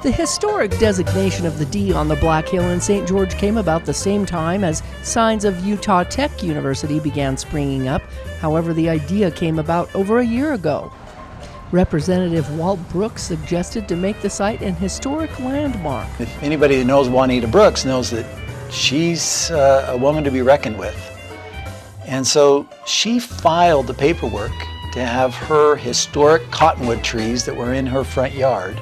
The historic designation of the D on the Black Hill in St. George came about the same time as signs of Utah Tech University began springing up. However, the idea came about over a year ago. Representative Walt Brooks suggested to make the site an historic landmark. If anybody that knows Juanita Brooks knows that she's a woman to be reckoned with. And so she filed the paperwork to have her historic cottonwood trees that were in her front yard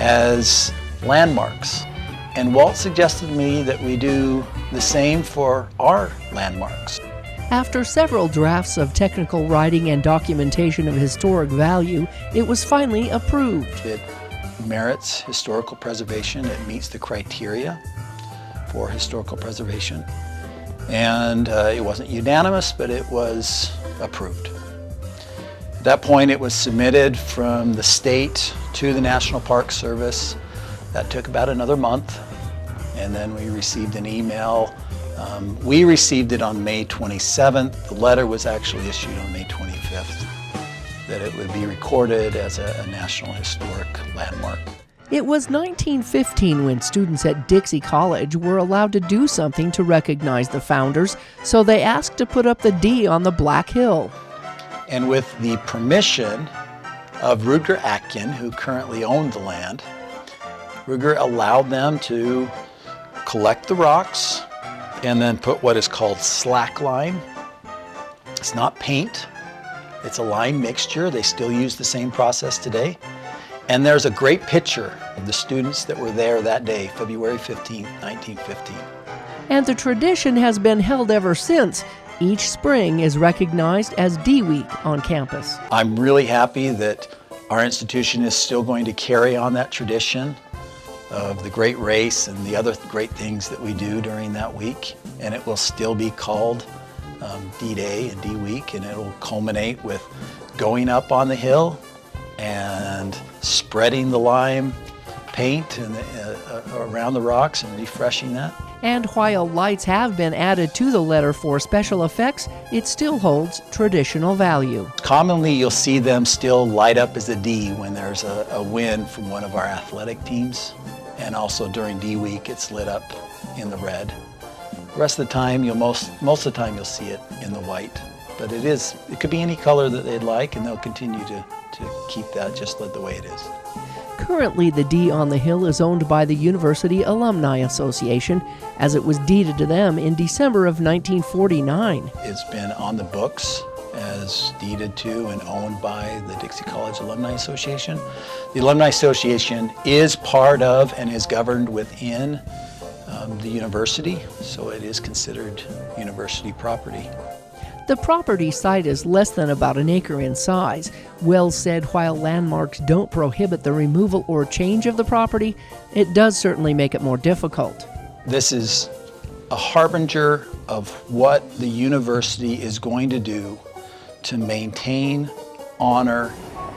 as landmarks. And Walt suggested to me that we do the same for our landmarks. After several drafts of technical writing and documentation of historic value, it was finally approved. It merits historical preservation. It meets the criteria for historical preservation. And it wasn't unanimous, but it was approved. At that point, it was submitted from the state to the National Park Service. That took about another month, and then we received an email. We received it on May 27th. The letter was actually issued on May 25th, that it would be recorded as a National Historic Landmark. It was 1915 when students at Dixie College were allowed to do something to recognize the founders, so they asked to put up the D on the Black Hill. And with the permission of Rutger Atkin, who currently owned the land, Rutger allowed them to collect the rocks and then put what is called slack lime. It's not paint, it's a lime mixture. They still use the same process today. And there's a great picture of the students that were there that day, February 15, 1915. And the tradition has been held ever since. Each spring is recognized as D Week on campus. I'm really happy that our institution is still going to carry on that tradition of the great race and the other great things that we do during that week. And it will still be called D-Day and D-Week, and it'll culminate with going up on the hill and spreading the lime paint and around the rocks and refreshing that. And while lights have been added to the letter for special effects, it still holds traditional value. Commonly, you'll see them still light up as a D when there's a win from one of our athletic teams. And also during D Week, it's lit up in the red. The rest of the time, most of the time, you'll see it in the white. But it could be any color that they'd like, and they'll continue to keep that just the way it is. Currently, the D on the hill is owned by the University Alumni Association, as it was deeded to them in December of 1949. It's been on the books as deeded to and owned by the Dixie College Alumni Association. The Alumni Association is part of and is governed within the university, so it is considered university property. The property site is less than about an acre in size. Wells said while landmarks don't prohibit the removal or change of the property, it does certainly make it more difficult. This is a harbinger of what the university is going to do to maintain, honor,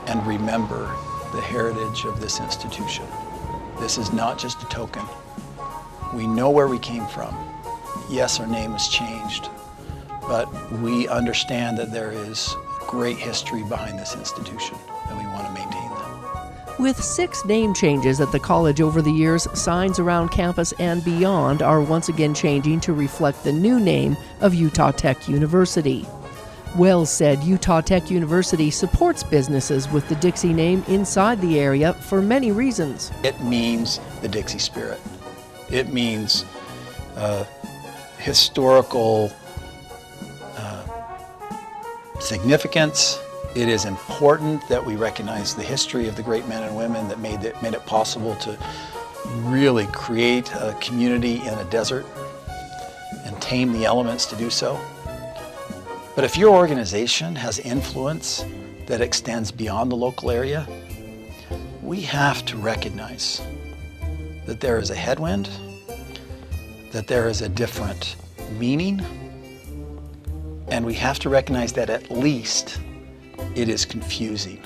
and remember the heritage of this institution. This is not just a token. We know where we came from. Yes, our name has changed, but we understand that there is great history behind this institution, and we want to maintain that. With 6 name changes at the college over the years, signs around campus and beyond are once again changing to reflect the new name of Utah Tech University. Wells said Utah Tech University supports businesses with the Dixie name inside the area for many reasons. It means the Dixie spirit. It means historical significance. It is important that we recognize the history of the great men and women that made it possible to really create a community in a desert and tame the elements to do so. But if your organization has influence that extends beyond the local area, we have to recognize that there is a headwind, that there is a different meaning, and we have to recognize that at least it is confusing.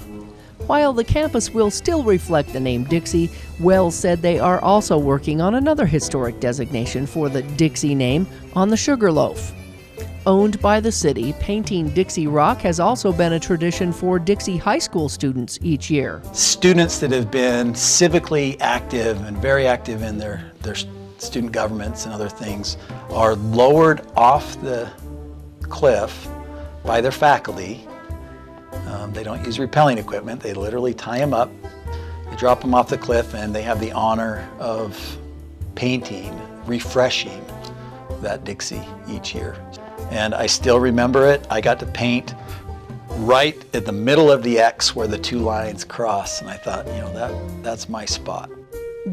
While the campus will still reflect the name Dixie, Wells said they are also working on another historic designation for the Dixie name on the sugar loaf. Owned by the city, painting Dixie Rock has also been a tradition for Dixie High School students each year. Students that have been civically active and very active in their student governments and other things are lowered off the cliff by their faculty. They don't use rappelling equipment. They literally tie them up, they drop them off the cliff, and they have the honor of painting, refreshing that Dixie each year. And I still remember it. I got to paint right at the middle of the X where the two lines cross, and I thought, that's my spot.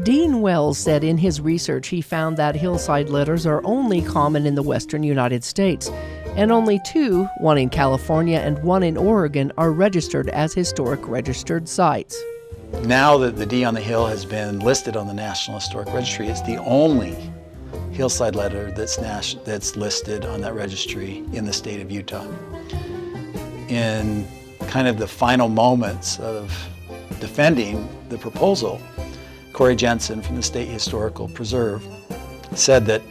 Dean Wells said in his research he found that hillside letters are only common in the western United States, and only 2, one in California and one in Oregon, are registered as historic registered sites. Now that the D on the hill has been listed on the National Historic Registry, it's the only hillside letter that's listed on that registry in the state of Utah. In kind of the final moments of defending the proposal, Corey Jensen from the State Historical Preserve said that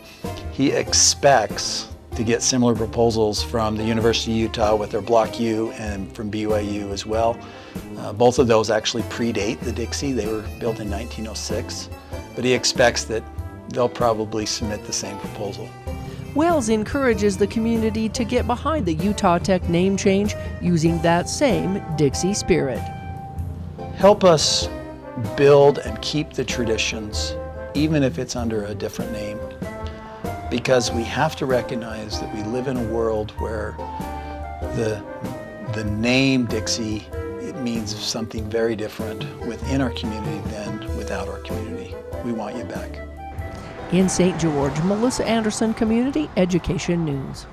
he expects to get similar proposals from the University of Utah with their Block U and from BYU as well. Both of those actually predate the Dixie. They were built in 1906, but he expects that they'll probably submit the same proposal. Wells encourages the community to get behind the Utah Tech name change using that same Dixie spirit. Help us build and keep the traditions, even if it's under a different name, because we have to recognize that we live in a world where the name Dixie, it means something very different within our community than without our community. We want you back. In St. George, Melissa Anderson, Community Education News.